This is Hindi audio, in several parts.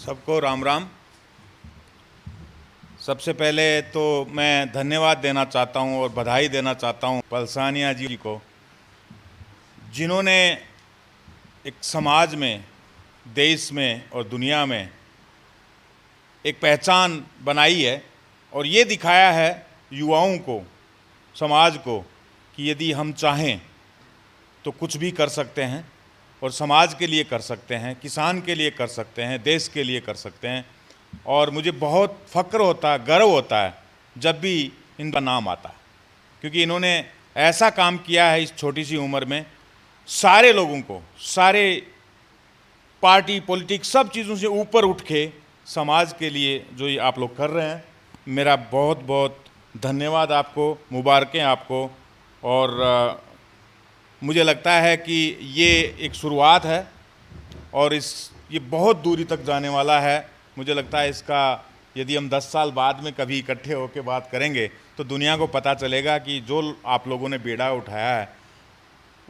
सबको राम राम। सबसे पहले तो मैं धन्यवाद देना चाहता हूं और बधाई देना चाहता हूं पलसानिया जी को, जिन्होंने एक समाज में, देश में और दुनिया में एक पहचान बनाई है और ये दिखाया है युवाओं को, समाज को, कि यदि हम चाहें तो कुछ भी कर सकते हैं और समाज के लिए कर सकते हैं, किसान के लिए कर सकते हैं, देश के लिए कर सकते हैं। और मुझे बहुत फ़ख्र होता है, गर्व होता है जब भी इनका नाम आता है, क्योंकि इन्होंने ऐसा काम किया है इस छोटी सी उम्र में, सारे लोगों को, सारे पार्टी पॉलिटिक्स सब चीज़ों से ऊपर उठ के समाज के लिए जो ये आप लोग कर रहे हैं, मेरा बहुत बहुत धन्यवाद आपको, मुबारकें आपको। और मुझे लगता है कि ये एक शुरुआत है और ये बहुत दूरी तक जाने वाला है। मुझे लगता है इसका यदि हम 10 साल बाद में कभी इकट्ठे होकर बात करेंगे तो दुनिया को पता चलेगा कि जो आप लोगों ने बेड़ा उठाया है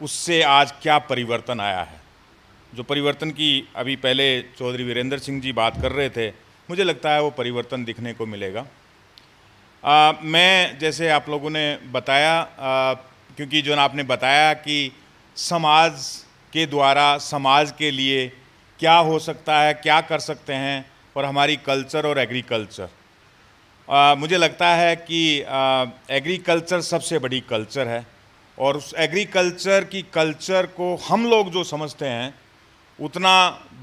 उससे आज क्या परिवर्तन आया है। जो परिवर्तन की अभी पहले चौधरी वीरेंद्र सिंह जी बात कर रहे थे, मुझे लगता है वो परिवर्तन दिखने को मिलेगा। मैं जैसे आप लोगों ने बताया, क्योंकि जो आपने बताया कि समाज के द्वारा समाज के लिए क्या हो सकता है, क्या कर सकते हैं, और हमारी कल्चर और एग्रीकल्चर, मुझे लगता है कि एग्रीकल्चर सबसे बड़ी कल्चर है और उस एग्रीकल्चर की कल्चर को हम लोग जो समझते हैं उतना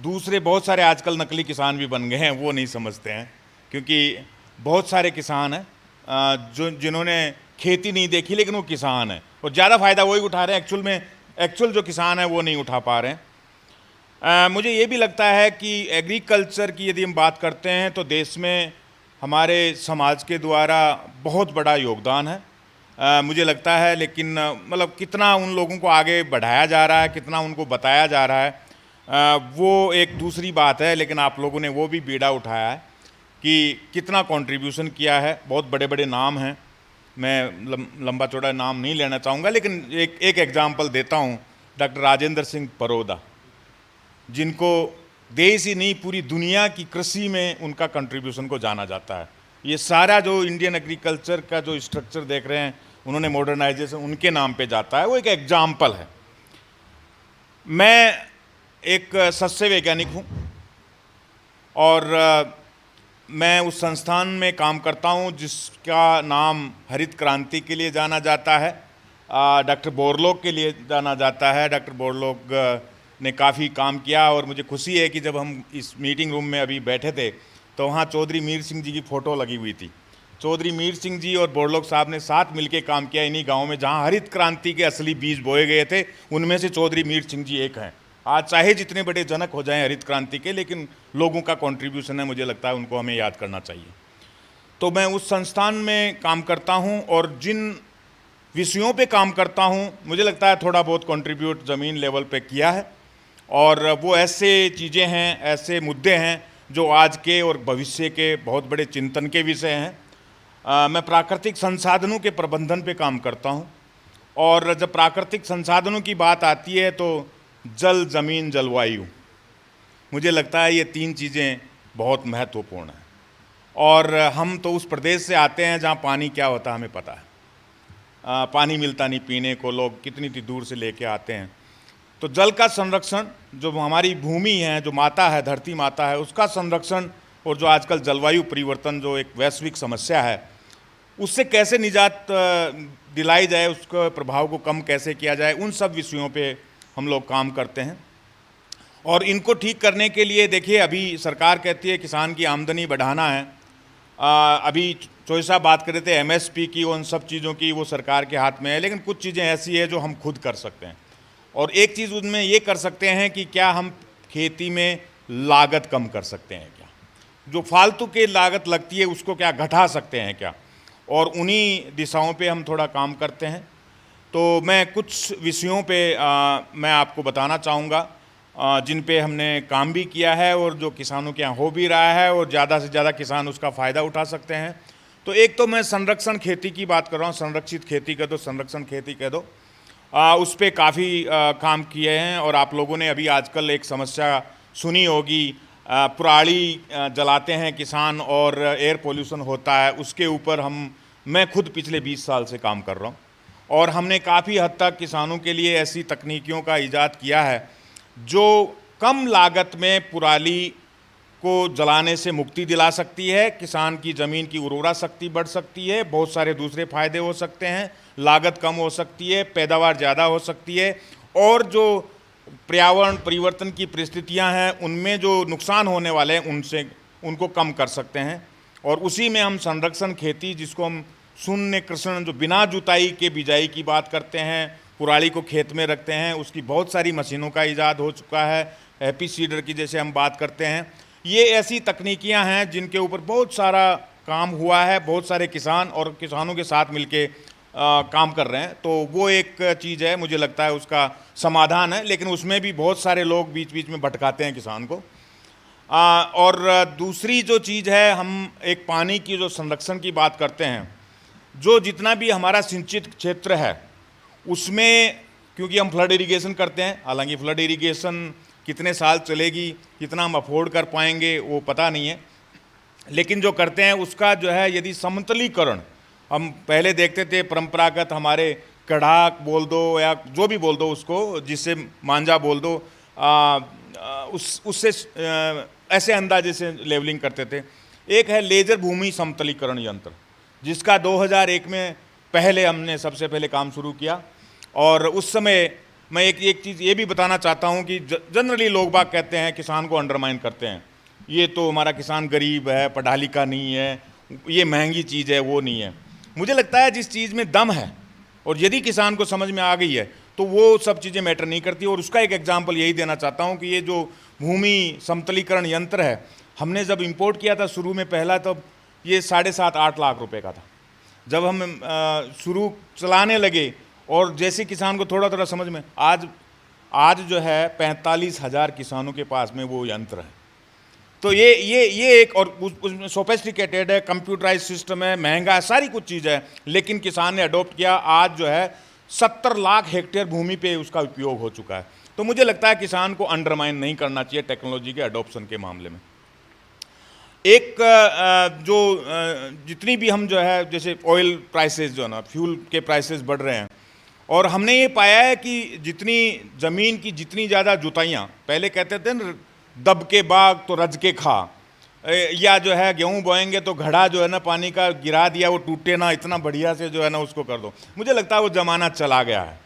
दूसरे बहुत सारे आजकल नकली किसान भी बन गए हैं वो नहीं समझते हैं, क्योंकि बहुत सारे किसान हैं जिन्होंने खेती नहीं देखी लेकिन वो किसान है और ज़्यादा फ़ायदा वही उठा रहे हैं। एक्चुअल जो किसान है वो नहीं उठा पा रहे हैं। मुझे ये भी लगता है कि एग्रीकल्चर की यदि हम बात करते हैं तो देश में हमारे समाज के द्वारा बहुत बड़ा योगदान है, मुझे लगता है। लेकिन मतलब कितना उन लोगों को आगे बढ़ाया जा रहा है, कितना उनको बताया जा रहा है, वो एक दूसरी बात है। लेकिन आप लोगों ने वो भी बीड़ा उठाया है कि कितना कंट्रीब्यूशन किया है। बहुत बड़े बड़े नाम हैं, मैं लंबा चौड़ा नाम नहीं लेना चाहूँगा, लेकिन एक एग्जाम्पल देता हूँ। डॉक्टर राजेंद्र सिंह परोदा, जिनको देश ही नहीं पूरी दुनिया की कृषि में उनका कंट्रीब्यूशन को जाना जाता है। ये सारा जो इंडियन एग्रीकल्चर का जो स्ट्रक्चर देख रहे हैं, उन्होंने मॉडर्नाइजेशन उनके नाम पे जाता है, वो एक एग्जाम्पल है। मैं एक सस्य वैज्ञानिक हूँ और मैं उस संस्थान में काम करता हूँ जिसका नाम हरित क्रांति के लिए जाना जाता है, डॉक्टर बोरलॉग के लिए जाना जाता है। डॉक्टर बोरलॉग ने काफ़ी काम किया और मुझे खुशी है कि जब हम इस मीटिंग रूम में अभी बैठे थे तो वहाँ चौधरी मीर सिंह जी की फ़ोटो लगी हुई थी। चौधरी मीर सिंह जी और बोरलॉग साहब ने साथ मिलकर काम किया इन्हीं गाँव में जहाँ हरित क्रांति के असली बीज बोए गए थे। उनमें से चौधरी मीर सिंह जी एक हैं। आज चाहे जितने बड़े जनक हो जाएं हरित क्रांति के, लेकिन लोगों का कंट्रीब्यूशन है, मुझे लगता है उनको हमें याद करना चाहिए। तो मैं उस संस्थान में काम करता हूं और जिन विषयों पे काम करता हूं, मुझे लगता है थोड़ा बहुत कंट्रीब्यूट ज़मीन लेवल पे किया है। और वो ऐसे चीज़ें हैं, ऐसे मुद्दे हैं जो आज के और भविष्य के बहुत बड़े चिंतन के विषय हैं। मैं प्राकृतिक संसाधनों के प्रबंधन पे काम करता हूँ और जब प्राकृतिक संसाधनों की बात आती है तो जल, ज़मीन, जलवायु, मुझे लगता है ये 3 चीज़ें बहुत महत्वपूर्ण हैं। और हम तो उस प्रदेश से आते हैं जहाँ पानी क्या होता है हमें पता है। पानी मिलता नहीं पीने को, लोग कितनी दूर से लेके आते हैं। तो जल का संरक्षण, जो हमारी भूमि है, जो माता है, धरती माता है, उसका संरक्षण, और जो आजकल जलवायु परिवर्तन जो एक वैश्विक समस्या है उससे कैसे निजात दिलाई जाए, उसके प्रभाव को कम कैसे किया जाए, उन सब विषयों पे हम लोग काम करते हैं। और इनको ठीक करने के लिए देखिए, अभी सरकार कहती है किसान की आमदनी बढ़ाना है। अभी चौधरी साहब बात कर रहे थे MSP की, उन सब चीज़ों की, वो सरकार के हाथ में है। लेकिन कुछ चीज़ें ऐसी है जो हम खुद कर सकते हैं और एक चीज़ उनमें ये कर सकते हैं कि क्या हम खेती में लागत कम कर सकते हैं, क्या जो फालतू के लागत लगती है उसको क्या घटा सकते हैं क्या, और उन्हीं दिशाओं पे हम थोड़ा काम करते हैं। तो मैं कुछ विषयों पे मैं आपको बताना चाहूँगा जिन पे हमने काम भी किया है और जो किसानों के यहाँ हो भी रहा है और ज़्यादा से ज़्यादा किसान उसका फ़ायदा उठा सकते हैं। तो एक तो मैं संरक्षण खेती की बात कर रहा हूँ, संरक्षित खेती कह दो, संरक्षण खेती कह दो, उस पर काफ़ी काम किए हैं। और आप लोगों ने अभी आजकल एक समस्या सुनी होगी, पराली जलाते हैं किसान और एयर पोल्यूशन होता है, उसके ऊपर मैं खुद पिछले 20 साल से काम कर रहा हूँ और हमने काफ़ी हद तक किसानों के लिए ऐसी तकनीकियों का इजाद किया है जो कम लागत में पराली को जलाने से मुक्ति दिला सकती है, किसान की ज़मीन की उर्वरा शक्ति बढ़ सकती है, बहुत सारे दूसरे फायदे हो सकते हैं, लागत कम हो सकती है, पैदावार ज़्यादा हो सकती है और जो पर्यावरण परिवर्तन की परिस्थितियां हैं उनमें जो नुकसान होने वाले हैं उनको कम कर सकते हैं। और उसी में हम संरक्षण खेती, जिसको हम शून्य कृषि, जो बिना जुताई के बिजाई की बात करते हैं, पराली को खेत में रखते हैं, उसकी बहुत सारी मशीनों का इजाद हो चुका है। हैप्पी सीडर की जैसे हम बात करते हैं, ये ऐसी तकनीकियां हैं जिनके ऊपर बहुत सारा काम हुआ है, बहुत सारे किसान और किसानों के साथ मिलके काम कर रहे हैं। तो वो एक चीज़ है, मुझे लगता है उसका समाधान है, लेकिन उसमें भी बहुत सारे लोग बीच बीच में भटकाते हैं किसान को। और दूसरी जो चीज़ है, हम एक पानी की जो संरक्षण की बात करते हैं, जो जितना भी हमारा सिंचित क्षेत्र है उसमें, क्योंकि हम फ्लड इरिगेशन करते हैं, हालांकि फ्लड इरिगेशन कितने साल चलेगी, कितना हम अफोर्ड कर पाएंगे वो पता नहीं है, लेकिन जो करते हैं उसका जो है, यदि समतलीकरण, हम पहले देखते थे परंपरागत हमारे कढ़ाक बोल दो या जो भी बोल दो उसको, जिससे मांझा बोल दो, उससे ऐसे अंदाजे से लेवलिंग करते थे। एक है लेजर भूमि समतलीकरण यंत्र, जिसका 2001 में पहले हमने सबसे पहले काम शुरू किया। और उस समय मैं एक चीज़ ये भी बताना चाहता हूँ कि जनरली लोग बाग कहते हैं, किसान को अंडरमाइन करते हैं, ये तो हमारा किसान गरीब है, पढ़ा लिखा नहीं है, ये महंगी चीज़ है, वो नहीं है। मुझे लगता है जिस चीज़ में दम है और यदि किसान को समझ में आ गई है तो वो सब चीज़ें मैटर नहीं करती। और उसका एक एग्जांपल यही देना चाहता हूँ कि ये जो भूमि समतलीकरण यंत्र है, हमने जब इंपोर्ट किया था शुरू में पहला, तब ये 7.5-8 लाख रुपए का था। जब हम शुरू चलाने लगे और जैसे किसान को थोड़ा थोड़ा समझ में, आज जो है 45,000 किसानों के पास में वो यंत्र है। तो ये एक, और उसमें सोफिस्टिकेटेड है, कंप्यूटराइज सिस्टम है, महंगा है, सारी कुछ चीज़ है, लेकिन किसान ने अडॉप्ट किया। आज जो है 70 लाख हेक्टेयर भूमि पे उसका उपयोग हो चुका है। तो मुझे लगता है किसान को अंडरमाइन नहीं करना चाहिए टेक्नोलॉजी के अडॉप्शन के मामले में। एक जो जितनी भी हम जो है, जैसे ऑयल प्राइसेस जो है ना, फ्यूल के प्राइसेस बढ़ रहे हैं, और हमने ये पाया है कि जितनी ज़मीन की जितनी ज़्यादा जुताइयाँ, पहले कहते थे ना, दब के बाग तो रज के खा, या जो है गेहूं बोएंगे तो घड़ा जो है ना पानी का गिरा दिया, वो टूटे ना, इतना बढ़िया से जो है ना उसको कर दो। मुझे लगता है वो ज़माना चला गया है।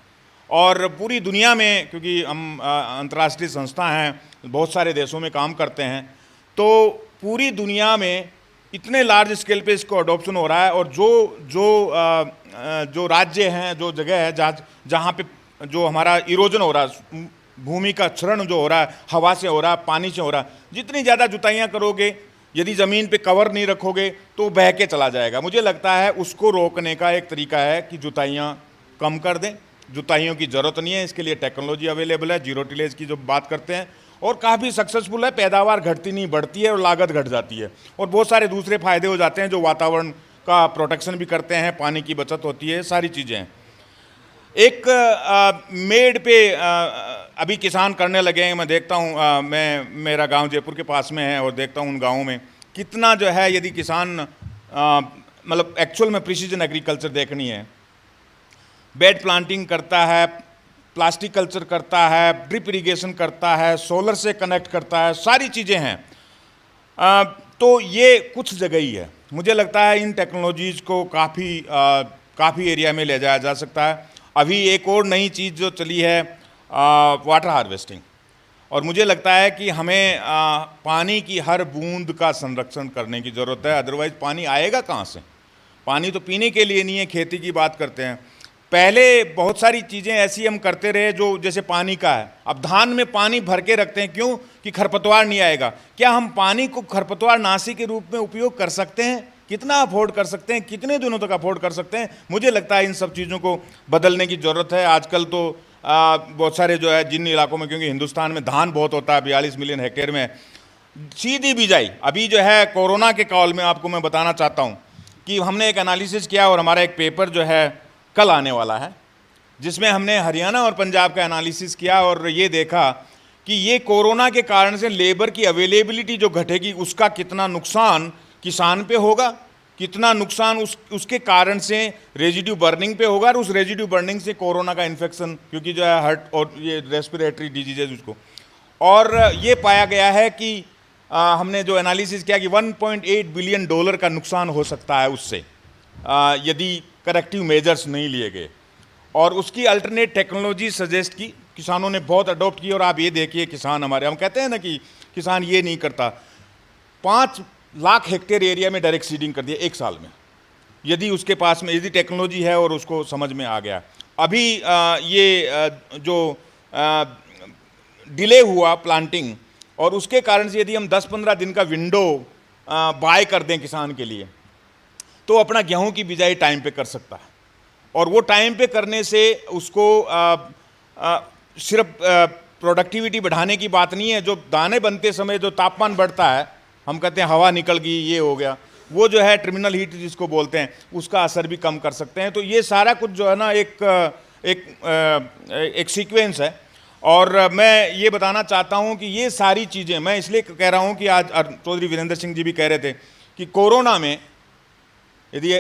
और पूरी दुनिया में, क्योंकि हम अंतर्राष्ट्रीय संस्था हैं, बहुत सारे देशों में काम करते हैं, तो पूरी दुनिया में इतने लार्ज स्केल पे इसको अडॉप्शन हो रहा है। और जो राज्य हैं, जो जगह है जहाँ पे जो हमारा इरोजन हो रहा है, भूमि का क्षरण जो हो रहा है, हवा से हो रहा है, पानी से हो रहा है, जितनी ज़्यादा जुताइयाँ करोगे, यदि ज़मीन पे कवर नहीं रखोगे तो बह के चला जाएगा। मुझे लगता है उसको रोकने का एक तरीका है कि जुताइयाँ कम कर दें। जुताइयों की ज़रूरत नहीं है, इसके लिए टेक्नोलॉजी अवेलेबल है, जीरो टिलेज की जो बात करते हैं, और काफ़ी सक्सेसफुल है। पैदावार घटती नहीं, बढ़ती है, और लागत घट जाती है, और बहुत सारे दूसरे फायदे हो जाते हैं, जो वातावरण का प्रोटेक्शन भी करते हैं, पानी की बचत होती है, सारी चीज़ें हैं। एक मेड पे अभी किसान करने लगे हैं। मैं देखता हूँ, मेरा गांव जयपुर के पास में है, और देखता हूँ उन गाँवों में कितना जो है, यदि किसान मतलब एक्चुअल में प्रिसीजन एग्रीकल्चर देखनी है, बेड प्लांटिंग करता है, प्लास्टिक कल्चर करता है, ड्रिप इरिगेशन करता है, सोलर से कनेक्ट करता है, सारी चीज़ें हैं। तो ये कुछ जगह ही है। मुझे लगता है इन टेक्नोलॉजीज़ को काफ़ी एरिया में ले जाया जा सकता है। अभी एक और नई चीज़ जो चली है, वाटर हार्वेस्टिंग, और मुझे लगता है कि हमें पानी की हर बूंद का संरक्षण करने की ज़रूरत है, अदरवाइज़ पानी आएगा कहाँ से? पानी तो पीने के लिए नहीं है, खेती की बात करते हैं। पहले बहुत सारी चीज़ें ऐसी हम करते रहे, जो जैसे पानी का है, अब धान में पानी भर के रखते हैं, क्यों? कि खरपतवार नहीं आएगा। क्या हम पानी को खरपतवार नाशी के रूप में उपयोग कर सकते हैं? कितना अफोर्ड कर सकते हैं? कितने दिनों तक अफोर्ड कर सकते हैं? मुझे लगता है इन सब चीज़ों को बदलने की ज़रूरत है। आजकल तो बहुत सारे जो है, जिन इलाकों में, क्योंकि हिंदुस्तान में धान बहुत होता है, 42 मिलियन हेक्टेयर में, सीधी बिजाई। अभी जो है कोरोना के काल में आपको मैं बताना चाहता हूँ कि हमने एक एनालिसिस किया, और हमारा एक पेपर जो है कल आने वाला है, जिसमें हमने हरियाणा और पंजाब का एनालिसिस किया, और ये देखा कि ये कोरोना के कारण से लेबर की अवेलेबिलिटी जो घटेगी उसका कितना नुकसान किसान पे होगा, कितना नुकसान उसके कारण से रेजिड्यू बर्निंग पे होगा, और उस रेजिड्यू बर्निंग से कोरोना का इन्फेक्शन, क्योंकि जो है हार्ट और ये रेस्पिरेटरी डिजीजेज उसको, और ये पाया गया है कि हमने जो एनालिसिस किया कि $1.8 बिलियन का नुकसान हो सकता है उससे, यदि करेक्टिव मेजर्स नहीं लिए गए। और उसकी अल्टरनेट टेक्नोलॉजी सजेस्ट की, किसानों ने बहुत अडॉप्ट की। और आप ये देखिए किसान हमारे, हम कहते हैं ना कि किसान ये नहीं करता, 5 लाख हेक्टेयर एरिया में डायरेक्ट सीडिंग कर दिया एक साल में, यदि उसके पास में यदि टेक्नोलॉजी है और उसको समझ में आ गया। अभी जो डिले हुआ प्लांटिंग, और उसके कारण से यदि हम 10-15 दिन का विंडो बाय कर दें किसान के लिए, तो अपना गेहूं की बिजाई टाइम पे कर सकता है। और वो टाइम पे करने से उसको सिर्फ प्रोडक्टिविटी बढ़ाने की बात नहीं है, जो दाने बनते समय जो तापमान बढ़ता है, हम कहते हैं हवा निकल गई, ये हो गया, वो जो है टर्मिनल हीट जिसको बोलते हैं, उसका असर भी कम कर सकते हैं। तो ये सारा कुछ जो है ना एक सीक्वेंस है। और मैं ये बताना चाहता हूँ कि ये सारी चीज़ें, मैं इसलिए कह रहा हूँ कि आज चौधरी वीरेंद्र सिंह जी भी कह रहे थे कि कोरोना में यदि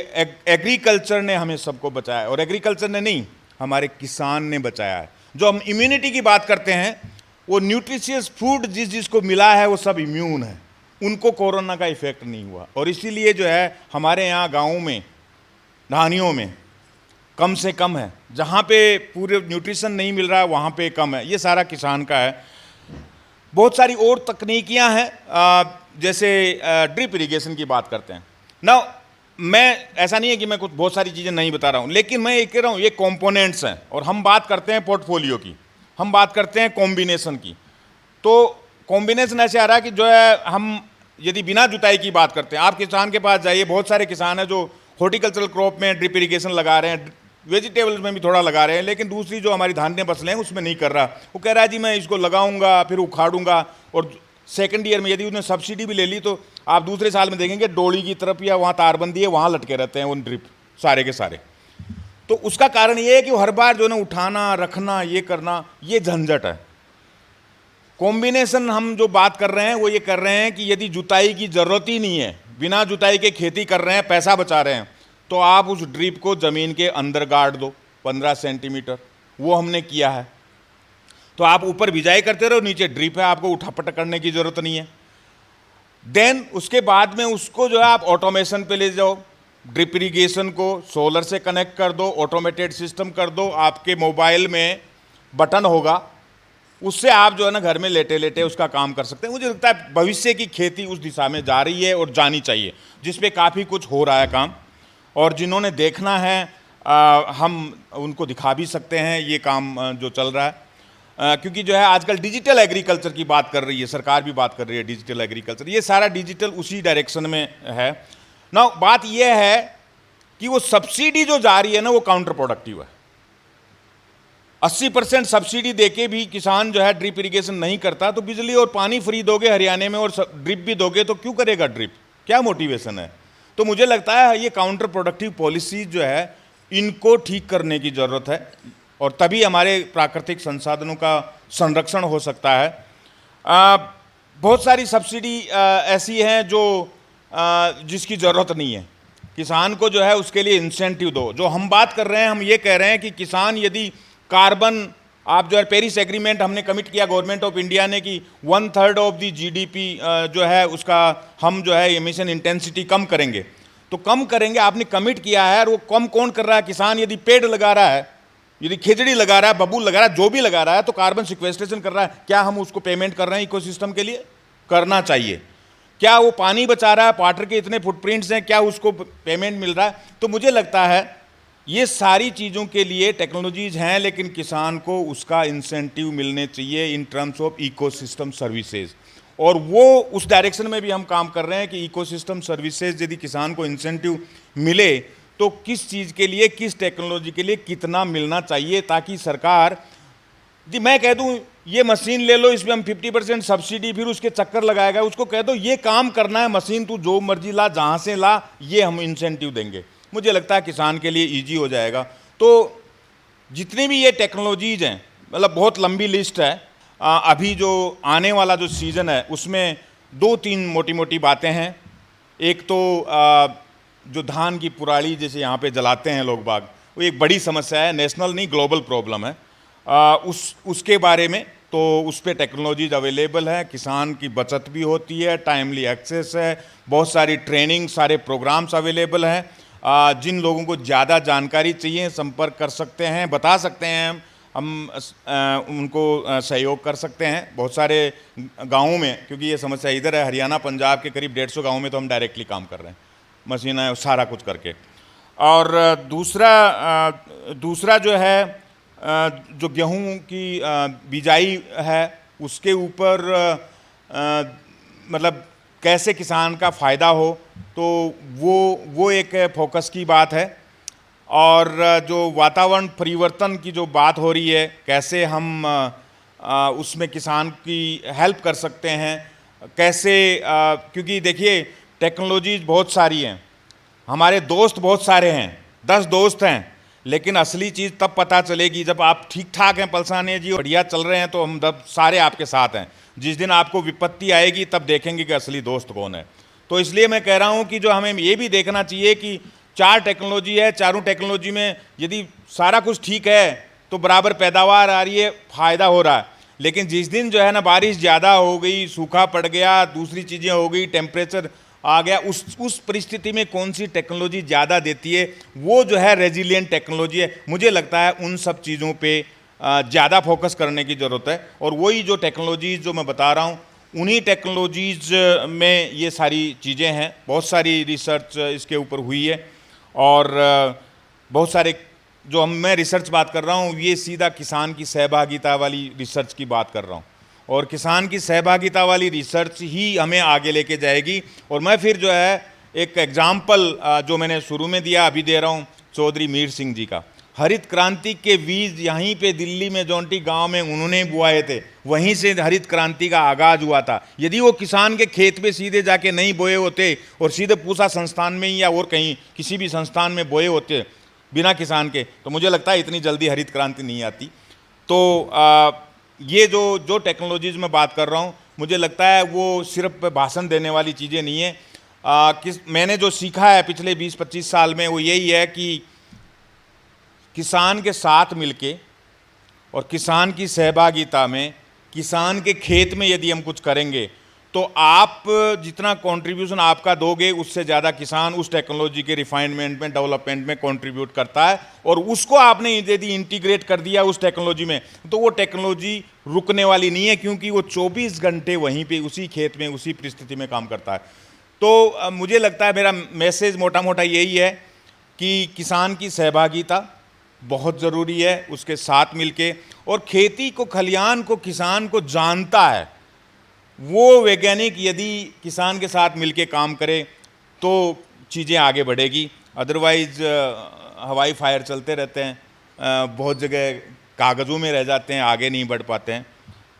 एग्रीकल्चर ने हमें सबको बचाया, और एग्रीकल्चर ने नहीं, हमारे किसान ने बचाया है। जो हम इम्यूनिटी की बात करते हैं, वो न्यूट्रिशियस फूड जिसको मिला है वो सब इम्यून है, उनको कोरोना का इफेक्ट नहीं हुआ। और इसीलिए जो है हमारे यहाँ गाँव में ढानियों में कम से कम है, जहाँ पे पूरे न्यूट्रिशन नहीं मिल रहा है वहाँ पे कम है। ये सारा किसान का है। बहुत सारी और तकनीकियाँ हैं, जैसे ड्रिप इरिगेशन की बात करते हैं ना। मैं ऐसा नहीं है कि मैं कुछ बहुत सारी चीज़ें नहीं बता रहा हूँ, लेकिन मैं ये कह रहा हूँ ये कंपोनेंट्स हैं। और हम बात करते हैं पोर्टफोलियो की, हम बात करते हैं कॉम्बिनेशन की। तो कॉम्बिनेशन ऐसे आ रहा है कि जो है हम यदि बिना जुताई की बात करते हैं, आप किसान के पास जाइए, बहुत सारे किसान हैं जो हॉर्टिकल्चरल क्रॉप में ड्रिप इरिगेशन लगा रहे हैं, वेजिटेबल्स में भी थोड़ा लगा रहे हैं, लेकिन दूसरी जो हमारी धान्य फसलें हैं उसमें नहीं कर रहा। वो कह रहा है जी मैं इसको लगाऊंगा फिर उखाड़ूंगा, और सेकंड ईयर में यदि उसने सब्सिडी भी ले ली तो आप दूसरे साल में देखेंगे डोली की तरफ या वहाँ तारबंदी है वहाँ लटके रहते हैं वो ड्रिप सारे के सारे। तो उसका कारण ये है कि हर बार जो है उठाना रखना ये करना ये झंझट है। कॉम्बिनेशन हम जो बात कर रहे हैं वो ये कर रहे हैं कि यदि जुताई की ज़रूरत ही नहीं है, बिना जुताई के खेती कर रहे हैं, पैसा बचा रहे हैं, तो आप उस ड्रिप को ज़मीन के अंदर गाड़ दो 15 सेंटीमीटर, वो हमने किया है। तो आप ऊपर बिजाई करते रहो, नीचे ड्रिप है, आपको उठापटक करने की ज़रूरत नहीं है। देन उसके बाद में उसको जो है आप ऑटोमेशन पे ले जाओ, ड्रिप इरिगेशन को सोलर से कनेक्ट कर दो, ऑटोमेटेड सिस्टम कर दो, आपके मोबाइल में बटन होगा, उससे आप जो है ना घर में लेटे लेटे उसका काम कर सकते हैं। मुझे लगता है भविष्य की खेती उस दिशा में जा रही है और जानी चाहिए, जिस पे काफ़ी कुछ हो रहा है काम, और जिन्होंने देखना है हम उनको दिखा भी सकते हैं ये काम जो चल रहा है। क्योंकि जो है आजकल डिजिटल एग्रीकल्चर की बात कर रही है, सरकार भी बात कर रही है डिजिटल एग्रीकल्चर, ये सारा डिजिटल उसी डायरेक्शन में है ना। बात ये है कि वो सब्सिडी जो जा रही है ना वो काउंटर प्रोडक्टिव है। 80% सब्सिडी देके भी किसान जो है ड्रिप इरिगेशन नहीं करता, तो बिजली और पानी फ्री दोगे हरियाणा में और ड्रिप भी दोगे तो क्यों करेगा ड्रिप, क्या मोटिवेशन है। तो मुझे लगता है ये काउंटर प्रोडक्टिव पॉलिसी जो है इनको ठीक करने की ज़रूरत है, और तभी हमारे प्राकृतिक संसाधनों का संरक्षण हो सकता है। बहुत सारी सब्सिडी ऐसी हैं जो जिसकी ज़रूरत नहीं है। किसान को जो है उसके लिए इंसेंटिव दो। जो हम बात कर रहे हैं, हम ये कह रहे हैं कि किसान यदि कार्बन, आप जो है पेरिस एग्रीमेंट हमने कमिट किया गवर्नमेंट ऑफ इंडिया ने कि 1/3 ऑफ दी जीडीपी जो है उसका हम जो है एमिशन इंटेंसिटी कम करेंगे, तो कम करेंगे, आपने कमिट किया है। और वो कम कौन कर रहा है? किसान। यदि पेड़ लगा रहा है, यदि खिचड़ी लगा रहा है, बबूल लगा रहा है, जो भी लगा रहा है, तो कार्बन सिक्वेस्ट्रेशन कर रहा है। क्या हम उसको पेमेंट कर रहे हैं इकोसिस्टम के लिए? करना चाहिए। क्या वो पानी बचा रहा है? वाटर के इतने फुटप्रिंट्स हैं, क्या उसको पेमेंट मिल रहा है? तो मुझे लगता है ये सारी चीज़ों के लिए टेक्नोलॉजीज़ हैं, लेकिन किसान को उसका इंसेंटिव मिलने चाहिए in terms of ecosystem services. और वो उस डायरेक्शन में भी हम काम कर रहे हैं कि इकोसिस्टम सर्विसेज यदि किसान को इंसेंटिव मिले तो किस चीज़ के लिए, किस टेक्नोलॉजी के लिए कितना मिलना चाहिए, ताकि सरकार जी मैं कह दूं ये मशीन ले लो, इसमें हम 50% सब्सिडी, फिर उसके चक्कर लगाएगा, उसको कह दो ये काम करना है, मशीन तू जो मर्जी ला, जहाँ से ला, ये हम इंसेंटिव देंगे। मुझे लगता है किसान के लिए ईजी हो जाएगा। तो जितनी भी ये टेक्नोलॉजीज़ हैं, मतलब बहुत लंबी लिस्ट है, अभी जो आने वाला जो सीज़न है उसमें 2-3 मोटी मोटी बातें हैं। एक तो जो धान की पुराड़ी जैसे यहाँ पे जलाते हैं लोग बाग, वो एक बड़ी समस्या है, नेशनल नहीं ग्लोबल प्रॉब्लम है। उसके बारे में तो उस पर टेक्नोलॉजीज अवेलेबल है, किसान की बचत भी होती है, टाइमली एक्सेस है, बहुत सारी ट्रेनिंग, सारे प्रोग्राम्स अवेलेबल हैं। जिन लोगों को ज़्यादा जानकारी चाहिए संपर्क कर सकते हैं, बता सकते हैं, हम उनको सहयोग कर सकते हैं। बहुत सारे गाँवों में, क्योंकि ये समस्या इधर है, हरियाणा पंजाब के करीब 150 गाँव में तो हम डायरेक्टली काम कर रहे हैं, मशीन है सारा कुछ करके। और दूसरा जो है जो गेहूं की बिजाई है उसके ऊपर मतलब कैसे किसान का फ़ायदा हो, तो वो एक फोकस की बात है। और जो वातावरण परिवर्तन की जो बात हो रही है, कैसे हम उसमें किसान की हेल्प कर सकते हैं, कैसे क्योंकि देखिए टेक्नोलॉजीज बहुत सारी हैं, हमारे दोस्त बहुत सारे हैं, 10 दोस्त हैं, लेकिन असली चीज़ तब पता चलेगी जब आप ठीक ठाक हैं पलसाने जी, बढ़िया चल रहे हैं, तो हम तब सारे आपके साथ हैं। जिस दिन आपको विपत्ति आएगी तब देखेंगे कि असली दोस्त कौन है। तो इसलिए मैं कह रहा हूं कि जो हमें ये भी देखना चाहिए कि 4 टेक्नोलॉजी है, चारों टेक्नोलॉजी में यदि सारा कुछ ठीक है तो बराबर पैदावार आ रही है, फ़ायदा हो रहा है। लेकिन जिस दिन जो है ना बारिश ज़्यादा हो गई, सूखा पड़ गया, दूसरी चीज़ें हो गई, टेम्परेचर आ गया, उस परिस्थिति में कौन सी टेक्नोलॉजी ज़्यादा देती है, वो जो है रेजिलिएंट टेक्नोलॉजी है। मुझे लगता है उन सब चीज़ों पे ज़्यादा फोकस करने की ज़रूरत है। और वही जो टेक्नोलॉजीज़ जो मैं बता रहा हूँ, उन्हीं टेक्नोलॉजीज़ में ये सारी चीज़ें हैं। बहुत सारी रिसर्च इसके ऊपर हुई है, और बहुत सारे जो मैं रिसर्च बात कर रहा हूँ, ये सीधा किसान की सहभागिता वाली रिसर्च की बात कर रहा हूँ। और किसान की सहभागिता वाली रिसर्च ही हमें आगे लेके जाएगी। और मैं फिर जो है एक एग्जाम्पल जो मैंने शुरू में दिया, अभी दे रहा हूँ, चौधरी मीर सिंह जी का। हरित क्रांति के बीज यहीं पे दिल्ली में जौंटी गांव में उन्होंने बुआए थे, वहीं से हरित क्रांति का आगाज हुआ था। यदि वो किसान के खेत पे सीधे जाके नहीं बोए होते और सीधे पूसा संस्थान में ही या और कहीं किसी भी संस्थान में बोए होते बिना किसान के, तो मुझे लगता है इतनी जल्दी हरित क्रांति नहीं आती। तो ये जो टेक्नोलॉजीज़ में बात कर रहा हूँ, मुझे लगता है वो सिर्फ भाषण देने वाली चीज़ें नहीं है। मैंने जो सीखा है पिछले 20-25 साल में, वो यही है कि किसान के साथ मिलके और किसान की सहभागिता में, किसान के खेत में यदि हम कुछ करेंगे, तो आप जितना कंट्रीब्यूशन आपका दोगे, उससे ज़्यादा किसान उस टेक्नोलॉजी के रिफाइनमेंट में, डेवलपमेंट में कंट्रीब्यूट करता है। और उसको आपने यदि इंटीग्रेट कर दिया उस टेक्नोलॉजी में, तो वो टेक्नोलॉजी रुकने वाली नहीं है, क्योंकि वो 24 घंटे वहीं पे उसी खेत में उसी परिस्थिति में काम करता है। तो मुझे लगता है मेरा मैसेज मोटा मोटा यही है कि किसान की सहभागिता बहुत ज़रूरी है, उसके साथ मिलके। और खेती को, खलिहान को, किसान को जानता है वो वैज्ञानिक यदि किसान के साथ मिलके काम करे तो चीज़ें आगे बढ़ेगी। अदरवाइज़ हवाई फायर चलते रहते हैं, बहुत जगह कागज़ों में रह जाते हैं, आगे नहीं बढ़ पाते हैं।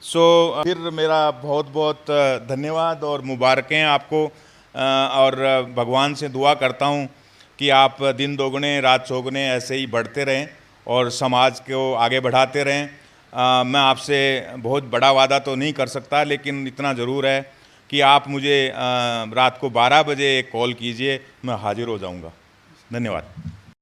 सो फिर मेरा बहुत बहुत धन्यवाद और मुबारकें आपको, और भगवान से दुआ करता हूँ कि आप दिन दोगुने रात चौगुने ऐसे ही बढ़ते रहें और समाज को आगे बढ़ाते रहें। मैं आपसे बहुत बड़ा वादा तो नहीं कर सकता, लेकिन इतना ज़रूर है कि आप मुझे रात को 12 बजे कॉल कीजिए, मैं हाजिर हो जाऊंगा। धन्यवाद।